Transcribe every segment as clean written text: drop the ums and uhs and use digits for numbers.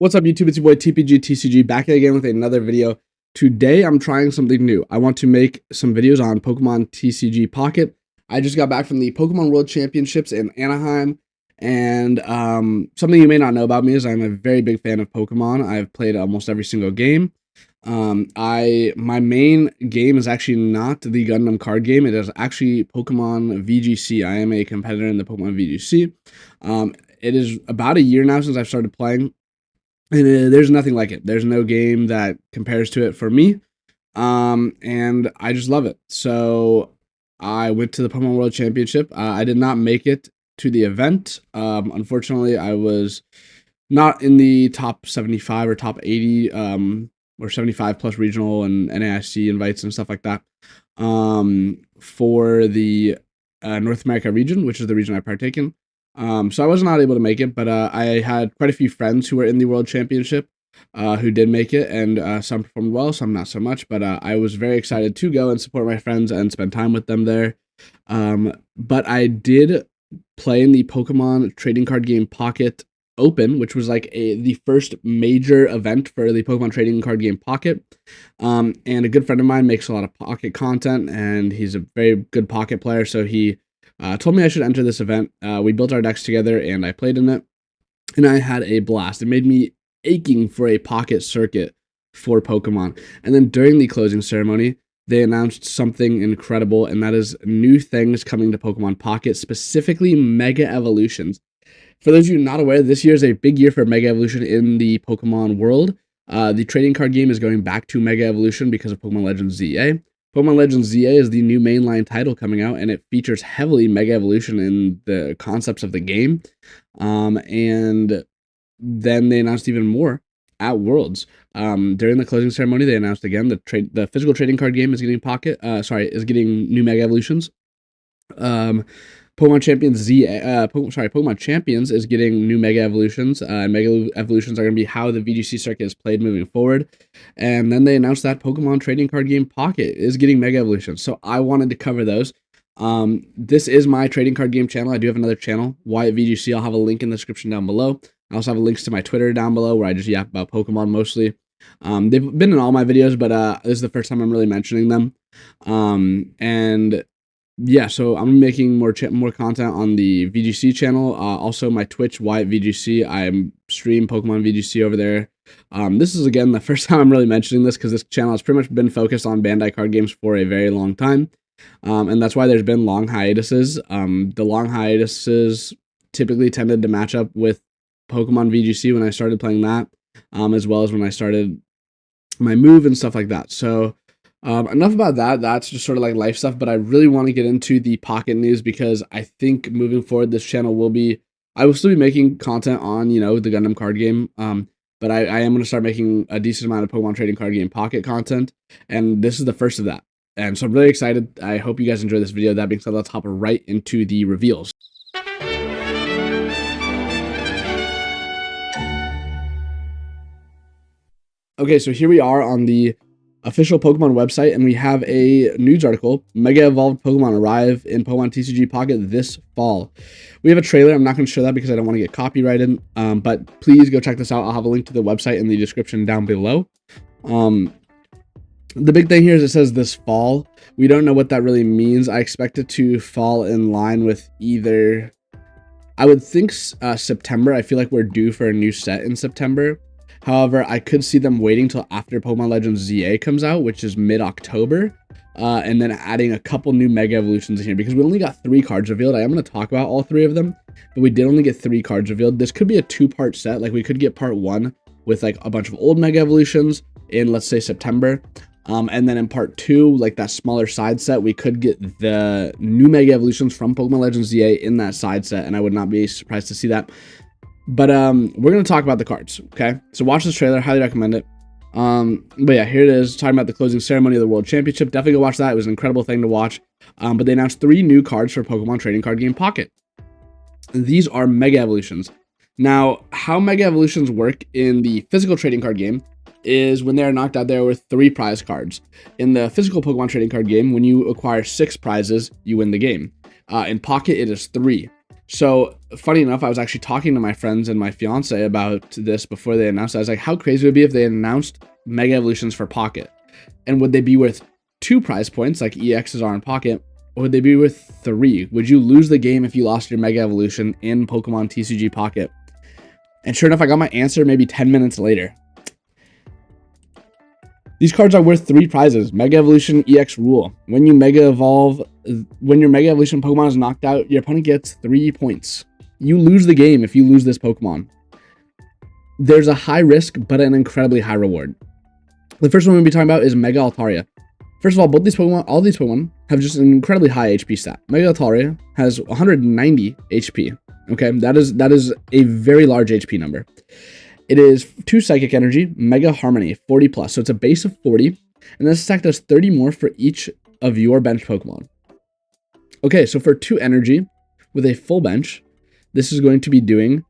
What's up, YouTube? It's your boy TPG TCG back again with another video. Today, I'm trying something new. I want to make some videos on Pokemon TCG Pocket. I just got back from the Pokemon World Championships in Anaheim, and something you may not know about me is I'm a very big fan of Pokemon. I've played almost every single game. My main game is actually not the Gundam card game. It is actually Pokemon VGC. I am a competitor in the Pokemon VGC. It is about a year now since I've started playing. And there's nothing like it. There's no game that compares to it for me. And I just love it. So I went to the Pokemon World Championship. I did not make it to the event. Unfortunately, I was not in the top 75 or top 80 or 75 plus regional and NAIC invites and stuff like that for the North America region, which is the region I partake in. So I was not able to make it, but I had quite a few friends who were in the World Championship who did make it, and some performed well, some not so much, but I was very excited to go and support my friends and spend time with them there. But I did play in the Pokemon trading card game Pocket Open, which was like the first major event for the Pokemon trading card game Pocket. And a good friend of mine makes a lot of Pocket content, and he's a very good Pocket player, so he told me I should enter this event. We built our decks together, and I played in it, and I had a blast. It made me aching for a Pocket circuit for Pokemon. And then during the closing ceremony, they announced something incredible, and that is new things coming to Pokemon Pocket, specifically Mega Evolutions. For those of you not aware, this year is a big year for Mega Evolution in the Pokemon world. The trading card game is going back to Mega Evolution because of Pokemon Legends ZA. Pokemon Legends ZA is the new mainline title coming out, and it features heavily Mega Evolution in the concepts of the game. And then they announced even more at Worlds. During the closing ceremony, they announced again the physical trading card game is getting getting new Mega Evolutions. Pokemon Champions is getting new Mega Evolutions. Mega Evolutions are going to be how the VGC circuit is played moving forward. And then they announced that Pokemon Trading Card Game Pocket is getting Mega Evolutions. So I wanted to cover those. This is my trading card game channel. I do have another channel, Wyatt VGC. I'll have a link in the description down below. I also have links to my Twitter down below where I just yap about Pokemon mostly. They've been in all my videos, but this is the first time I'm really mentioning them. And yeah, so I'm making more content on the VGC channel. Also, my Twitch, Wyatt VGC. I stream Pokemon VGC over there. This is, again, the first time I'm really mentioning this because this channel has pretty much been focused on Bandai card games for a very long time. And that's why there's been long hiatuses. The long hiatuses typically tended to match up with Pokemon VGC when I started playing that, as well as when I started my move and stuff like that. So enough about that. That's just sort of like life stuff, but I really want to get into the Pocket news because I think moving forward, this channel I will still be making content on, the Gundam card game. But I am going to start making a decent amount of Pokemon trading card game Pocket content. And this is the first of that. And so I'm really excited. I hope you guys enjoy this video. That being said, let's hop right into the reveals. Okay, so here we are on the official Pokemon website, and we have a news article. Mega Evolved Pokemon arrive in Pokemon TCG Pocket this fall. We have a trailer. I'm not going to show that because I don't want to get copyrighted, but please go check this out. I'll have a link to the website in the description down below. The big thing here is it says this fall. We don't know what that really means. I expect it to fall in line with either, I would think September. I feel like we're due for a new set in September. However, I could see them waiting till after Pokemon Legends ZA comes out, which is mid-October, and then adding a couple new Mega Evolutions in here, because we only got 3 cards revealed. I am going to talk about all 3 of them, but we did only get 3 cards revealed. This could be a 2-part set. Like, we could get part 1 with, like, a bunch of old Mega Evolutions in, let's say, September, and then in part 2, like that smaller side set, we could get the new Mega Evolutions from Pokemon Legends ZA in that side set, and I would not be surprised to see that. But we're going to talk about the cards, okay? So watch this trailer. Highly recommend it. But yeah, here it is, talking about the closing ceremony of the World Championship. Definitely go watch that. It was an incredible thing to watch. But they announced 3 new cards for Pokemon Trading Card Game Pocket. These are Mega Evolutions. Now, how Mega Evolutions work in the physical trading card game is when they are knocked out, there were 3 prize cards. In the physical Pokemon Trading Card game, when you acquire 6 prizes, you win the game. In Pocket, it is 3. So funny enough, I was actually talking to my friends and my fiance about this before they announced it. I was like, how crazy would it be if they announced Mega Evolutions for Pocket? And would they be worth 2 prize points like EXs are in Pocket? Or would they be worth 3? Would you lose the game if you lost your Mega Evolution in Pokemon TCG Pocket? And sure enough, I got my answer maybe 10 minutes later. These cards are worth 3 prizes. Mega Evolution EX rule. When you Mega Evolve, when your Mega Evolution Pokemon is knocked out, your opponent gets 3 points. You lose the game if you lose this Pokemon. There's a high risk, but an incredibly high reward. The first one we'll be talking about is Mega Altaria. First of all, all these Pokemon have just an incredibly high HP stat. Mega Altaria has 190 HP. Okay, that is a very large HP number. It is 2 Psychic Energy, Mega Harmony, 40 plus. So it's a base of 40, and this attack does 30 more for each of your bench Pokemon. Okay, so for 2 Energy with a full bench, this is going to be doing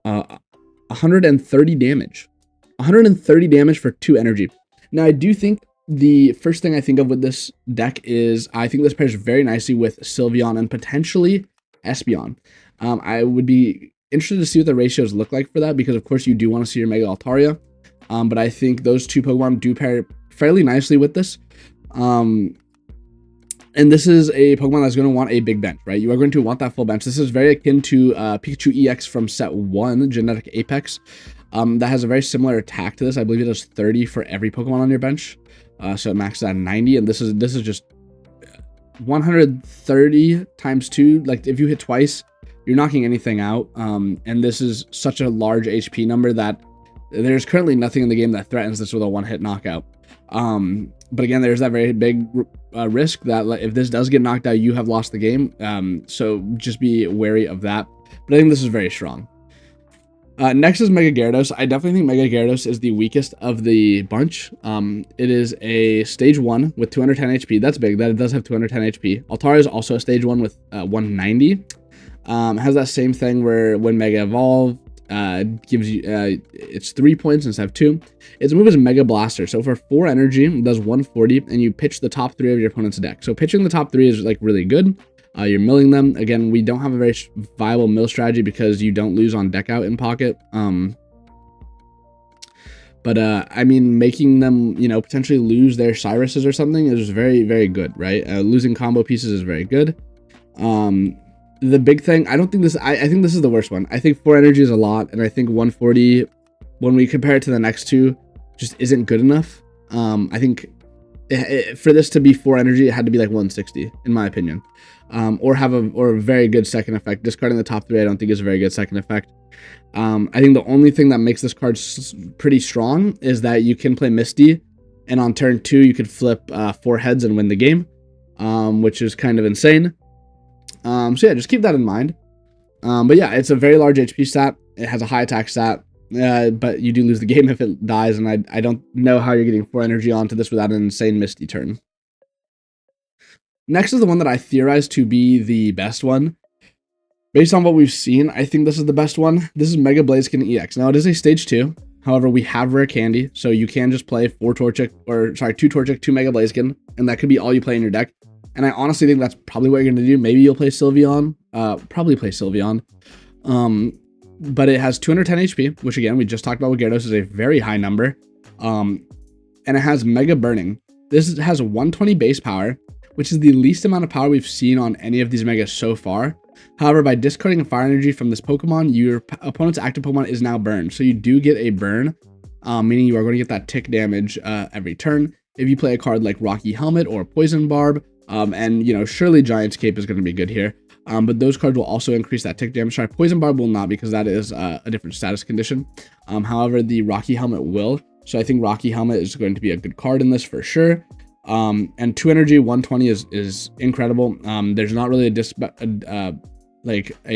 130 damage. 130 damage for 2 Energy. Now, I do think the first thing I think of with this deck is I think this pairs very nicely with Sylveon and potentially Espeon. I would be interested to see what the ratios look like for that, because of course you do want to see your Mega Altaria, but I think those 2 Pokemon do pair fairly nicely with this. And this is a Pokemon that's going to want a big bench, right? You are going to want that full bench. This is very akin to Pikachu EX from set 1, Genetic Apex, that has a very similar attack to this. I believe it does 30 for every Pokemon on your bench, so it maxes at 90, and this is just 130 times 2. Like if you hit twice, you're knocking anything out, and this is such a large HP number that there's currently nothing in the game that threatens this with a one-hit knockout. But again, there's that very big risk that if this does get knocked out, you have lost the game. So just be wary of that. But I think this is very strong. Next is Mega Gyarados. I definitely think Mega Gyarados is the weakest of the bunch. It is a stage 1 with 210 HP. That's big. That it does have 210 HP. Altaria is also a stage 1 with 190. Has that same thing where when Mega Evolve gives you it's 3 points instead of 2. Its move is Mega Blaster. So for 4 energy, it does 140, and you pitch the top 3 of your opponent's deck. So pitching the top 3 is like really good. You're milling them. Again, we don't have a very viable mill strategy because you don't lose on deck out in Pocket. But I mean, making them, potentially lose their Cyruses or something is very, very good, right? Losing combo pieces is very good. The big thing, I think this is the worst one. I think 4 energy is a lot, and I think 140, when we compare it to the next 2, just isn't good enough. I think for this to be 4 energy, it had to be like 160, in my opinion. Or have a very good second effect. Discarding the top 3, I don't think is a very good second effect. I think the only thing that makes this card pretty strong is that you can play Misty, and on turn 2, you could flip 4 heads and win the game, which is kind of insane. So yeah, just keep that in mind. But yeah, it's a very large HP stat. It has a high attack stat, but you do lose the game if it dies, and I don't know how you're getting 4 energy onto this without an insane Misty turn. Next is the one that I theorize to be the best one. Based on what we've seen, I think this is the best one. This is Mega Blaziken EX. Now, it is a stage 2. However, we have Rare Candy, so you can just play 2 Torchic, 2 Mega Blaziken, and that could be all you play in your deck. And I honestly think that's probably what you're going to do. Maybe you'll play Sylveon. Probably play Sylveon. But it has 210 HP, which again, we just talked about with Gyarados, is a very high number. And it has Mega Burning. This has 120 base power, which is the least amount of power we've seen on any of these Megas so far. However, by discarding a fire energy from this Pokemon, your opponent's active Pokemon is now burned. So you do get a burn, meaning you are going to get that tick damage every turn. If you play a card like Rocky Helmet or Poison Barb, and surely Giant's Cape is going to be good here. But those cards will also increase that tick damage. Sorry, Poison Barb will not, because that is a different status condition. However, the Rocky Helmet will. So I think Rocky Helmet is going to be a good card in this for sure. And 2 energy, 120 is incredible. There's not really a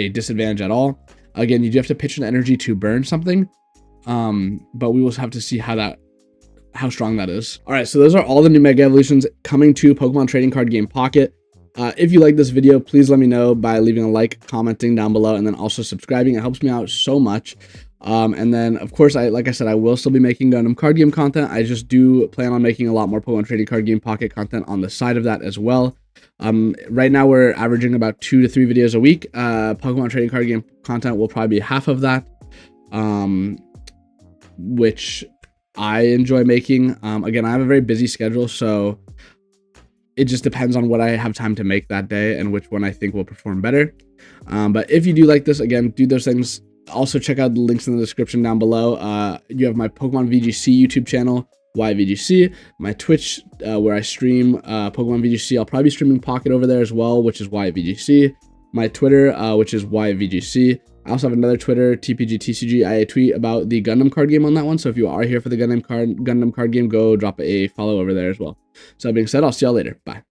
disadvantage at all. Again, you do have to pitch an energy to burn something. But we will have to see how strong that is. All right, so those are all the new Mega Evolutions coming to Pokemon Trading Card Game Pocket. If you like this video, please let me know by leaving a like, commenting down below, and then also subscribing. It helps me out so much. And then, of course, like I said, I will still be making Gundam card game content. I just do plan on making a lot more Pokemon Trading Card Game Pocket content on the side of that as well. Right now, we're averaging about 2 to 3 videos a week. Pokemon Trading Card Game content will probably be half of that, which I enjoy making. Again, I have a very busy schedule, so it just depends on what I have time to make that day and which one I think will perform better. But if you do like this, again, do those things. Also, check out the links in the description down below. You have my Pokemon VGC YouTube channel, YVGC, my Twitch, where I stream Pokemon VGC. I'll probably be streaming Pocket over there as well, which is YVGC. My Twitter, which is YVGC. I also have another Twitter, TPG I tweet about the Gundam card game on that one. So if you are here for the Gundam card game, go drop a follow over there as well. So that being said, I'll see y'all later. Bye.